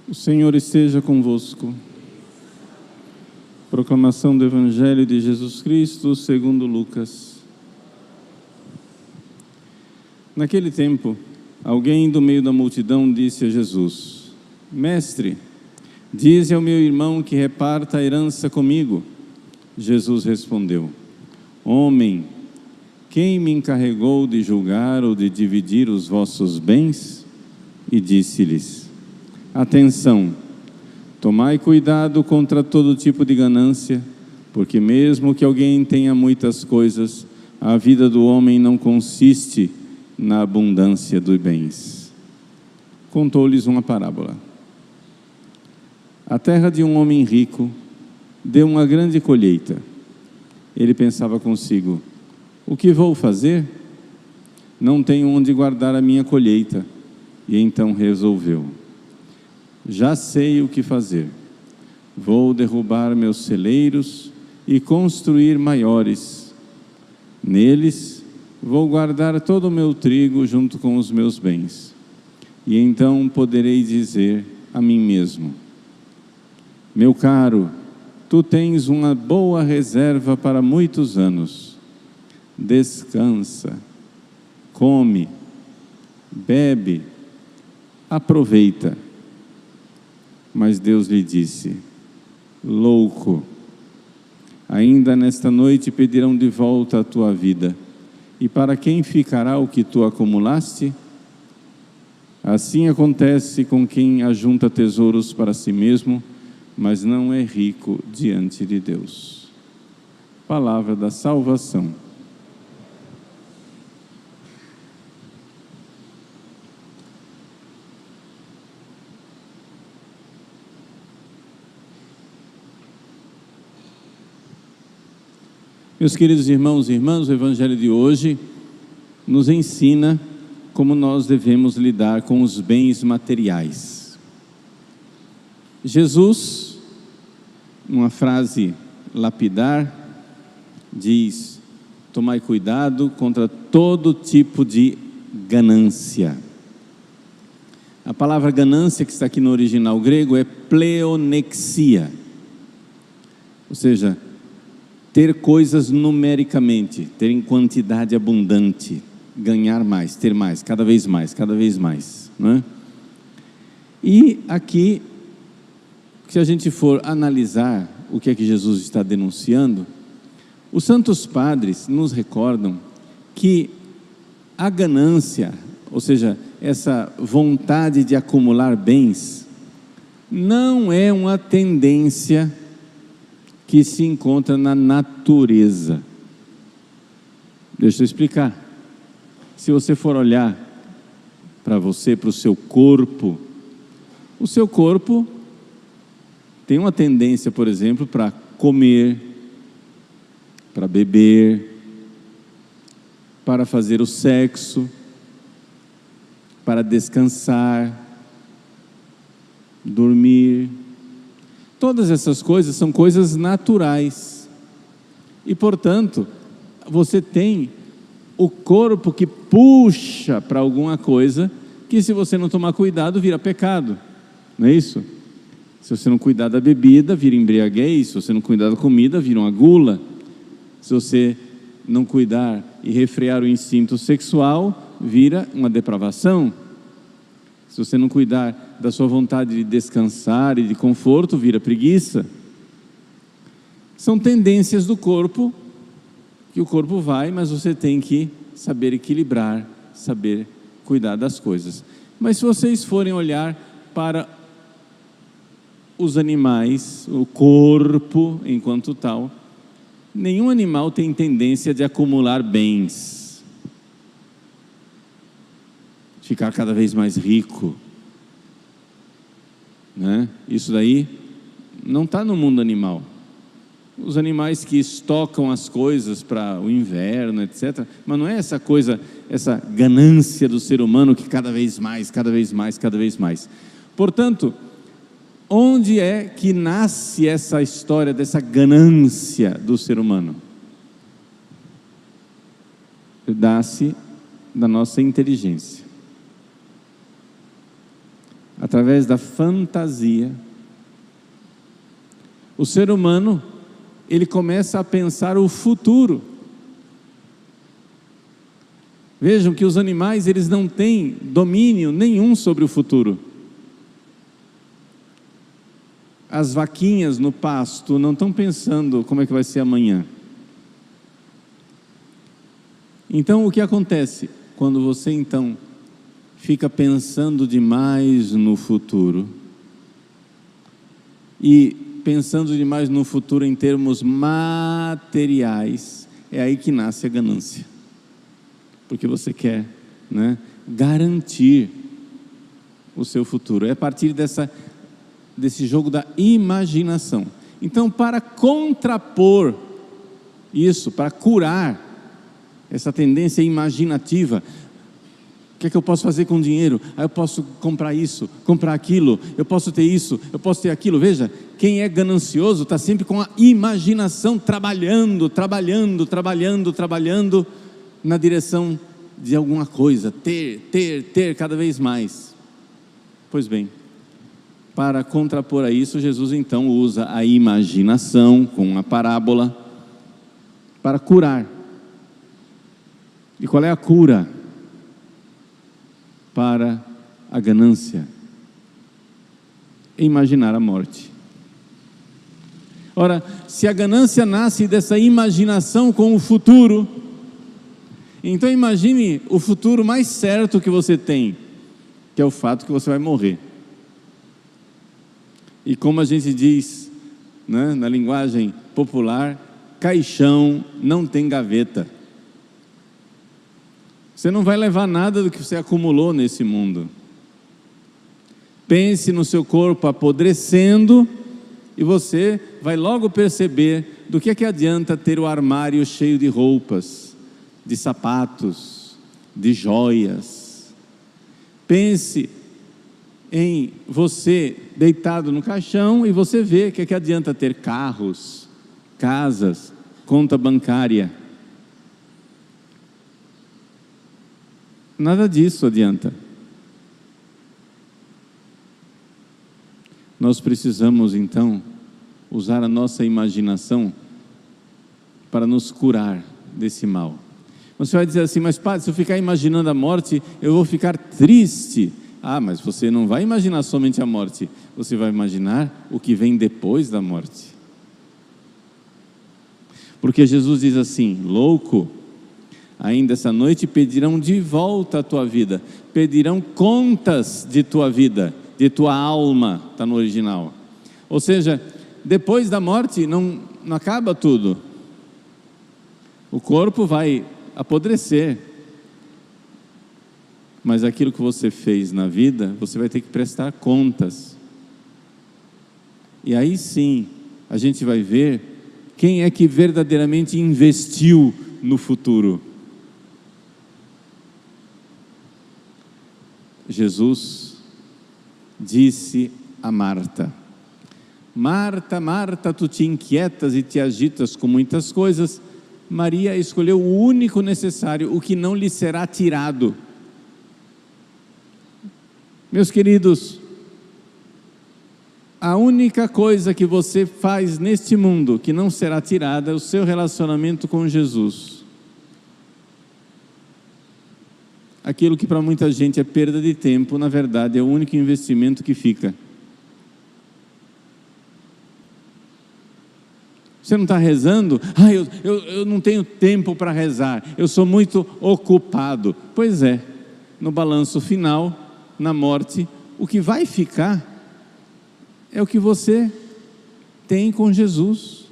O Senhor esteja convosco. Proclamação do Evangelho de Jesus Cristo segundo Lucas. Naquele tempo, alguém do meio da multidão disse a Jesus: Mestre, dize ao meu irmão que reparta a herança comigo. Jesus respondeu: Homem, quem me encarregou de julgar ou de dividir os vossos bens? E disse-lhes: Atenção, tomai cuidado contra todo tipo de ganância, porque mesmo que alguém tenha muitas coisas, a vida do homem não consiste na abundância dos bens. Contou-lhes uma parábola. A terra de um homem rico deu uma grande colheita. Ele pensava consigo: o que vou fazer? Não tenho onde guardar a minha colheita. E então resolveu: já sei o que fazer. Vou derrubar meus celeiros e construir maiores. Neles vou guardar todo o meu trigo junto com os meus bens. E então poderei dizer a mim mesmo: meu caro, tu tens uma boa reserva para muitos anos. Descansa, come, bebe, aproveita. Mas Deus lhe disse: louco, ainda nesta noite pedirão de volta a tua vida. E para quem ficará o que tu acumulaste? Assim acontece com quem ajunta tesouros para si mesmo, mas não é rico diante de Deus. Palavra da salvação. Meus queridos irmãos e irmãs, o Evangelho de hoje nos ensina como nós devemos lidar com os bens materiais. Jesus, numa frase lapidar, diz: tomai cuidado contra todo tipo de ganância. A palavra ganância que está aqui no original grego é pleonexia, ou seja, ter coisas numericamente, ter em quantidade abundante, ganhar mais, ter mais, cada vez mais, não é? E aqui, se a gente for analisar o que é que Jesus está denunciando, os santos padres nos recordam que a ganância, ou seja, essa vontade de acumular bens, não é uma tendência que se encontra na natureza. Deixa eu explicar. Se você for olhar para você, para o seu corpo tem uma tendência, por exemplo, para comer, para beber, para fazer o sexo, para descansar, dormir. Todas essas coisas são coisas naturais. E, portanto, você tem o corpo que puxa para alguma coisa que, se você não tomar cuidado, vira pecado. Não é isso? Se você não cuidar da bebida, vira embriaguez. Se você não cuidar da comida, vira uma gula. Se você não cuidar e refrear o instinto sexual, vira uma depravação. Se você não cuidar da sua vontade de descansar e de conforto, vira preguiça. São tendências do corpo, que o corpo vai, mas você tem que saber equilibrar, saber cuidar das coisas. Mas se vocês forem olhar para os animais, o corpo enquanto tal, nenhum animal tem tendência de acumular bens, ficar cada vez mais rico, né? Isso daí não está no mundo animal. Os animais que estocam as coisas para o inverno, etc. Mas não é essa coisa, essa ganância do ser humano que cada vez mais. Portanto, onde é que nasce essa história dessa ganância do ser humano? Nasce da nossa inteligência. através da fantasia, o ser humano, ele começa a pensar o futuro. Vejam que os animais, eles não têm domínio nenhum sobre o futuro. As vaquinhas no pasto não estão pensando como é que vai ser amanhã. Então, o que acontece? Quando você, então, fica pensando demais no futuro, e pensando demais no futuro em termos materiais, é aí que nasce a ganância. Porque você quer, né, garantir o seu futuro. É a partir desse jogo da imaginação. Então, para contrapor isso, para curar essa tendência imaginativa, o que é que eu posso fazer com o dinheiro? Eu posso comprar isso, comprar aquilo, eu posso ter isso, eu posso ter aquilo. Veja, quem é ganancioso está sempre com a imaginação trabalhando na direção de alguma coisa, ter cada vez mais. Pois bem, para contrapor a isso, Jesus então usa a imaginação com uma parábola para curar. E qual é a cura para a ganância? Imaginar a morte. Ora, se a ganância nasce dessa imaginação com o futuro, então imagine o futuro mais certo que você tem, que é o fato que você vai morrer. E como a gente diz, né, na linguagem popular, caixão não tem gaveta. Você não vai levar nada do que você acumulou nesse mundo. Pense no seu corpo apodrecendo e você vai logo perceber do que é que adianta ter o armário cheio de roupas, de sapatos, de joias. Pense em você deitado no caixão e você vê que é que adianta ter carros, casas, conta bancária. Nada disso adianta. Nós precisamos então usar a nossa imaginação para nos curar desse mal. Você vai dizer assim, mas padre, se eu ficar imaginando a morte, eu vou ficar triste. Ah, mas você não vai imaginar somente a morte, você vai imaginar o que vem depois da morte. Porque Jesus diz assim, louco, ainda essa noite pedirão de volta a tua vida, pedirão contas de tua vida, de tua alma, está no original. Ou seja, depois da morte não acaba tudo. O corpo vai apodrecer, mas aquilo que você fez na vida, você vai ter que prestar contas. E aí sim, a gente vai ver quem é que verdadeiramente investiu no futuro. Jesus disse a Marta: Marta, Marta, tu te inquietas e te agitas com muitas coisas. Maria escolheu o único necessário, o que não lhe será tirado. Meus queridos, a única coisa que você faz neste mundo que não será tirada é o seu relacionamento com Jesus. Aquilo que para muita gente é perda de tempo, na verdade é o único investimento que fica. Você não está rezando? Eu não tenho tempo para rezar, eu sou muito ocupado. Pois é, no balanço final, na morte, o que vai ficar é o que você tem com Jesus.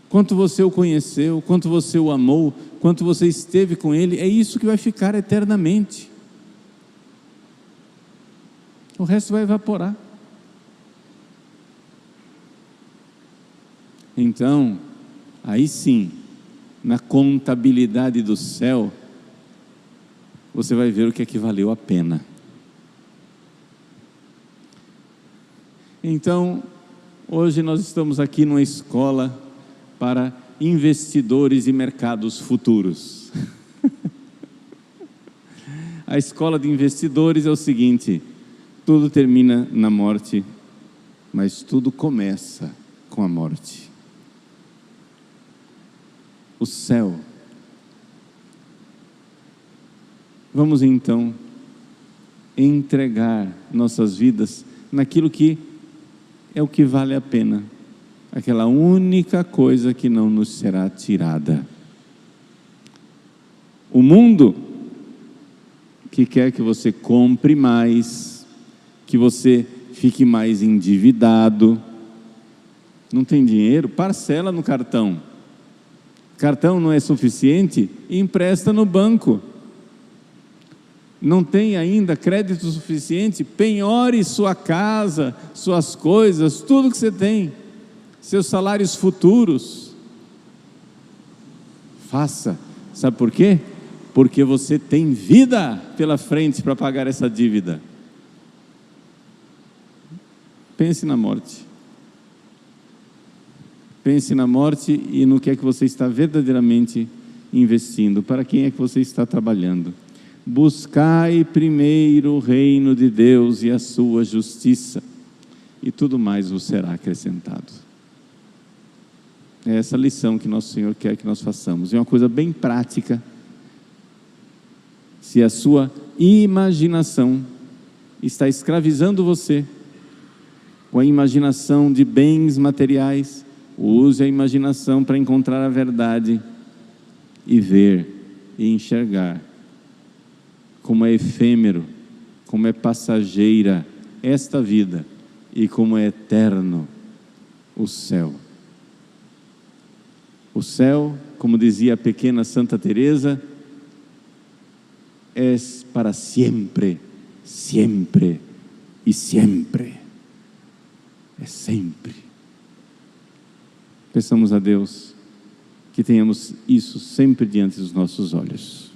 Quanto você o conheceu, quanto você o amou, quanto você esteve com Ele, é isso que vai ficar eternamente. O resto vai evaporar. Então, aí sim, na contabilidade do céu, você vai ver o que é que valeu a pena. Então, hoje nós estamos aqui numa escola para investidores e mercados futuros. A escola de investidores é o seguinte: tudo termina na morte, mas tudo começa com a morte. O céu. Vamos então entregar nossas vidas naquilo que é o que vale a pena, aquela única coisa que não nos será tirada. O mundo que quer que você compre mais, que você fique mais endividado, não tem dinheiro, parcela no cartão. Cartão não é suficiente, empresta no banco. Não tem ainda crédito suficiente, penhore sua casa, suas coisas, tudo que você tem, seus salários futuros. Faça. Sabe por quê? Porque você tem vida pela frente para pagar essa dívida. Pense na morte. Pense na morte e no que é que você está verdadeiramente investindo. Para quem é que você está trabalhando? Buscai primeiro o reino de Deus e a sua justiça, e tudo mais vos será acrescentado. É essa lição que nosso Senhor quer que nós façamos. É uma coisa bem prática. Se a sua imaginação está escravizando você com a imaginação de bens materiais, use a imaginação para encontrar a verdade e ver e enxergar como é efêmero, como é passageira esta vida e como é eterno o céu. O céu, como dizia a pequena Santa Teresa, é para sempre, sempre e sempre. É sempre. Peçamos a Deus que tenhamos isso sempre diante dos nossos olhos.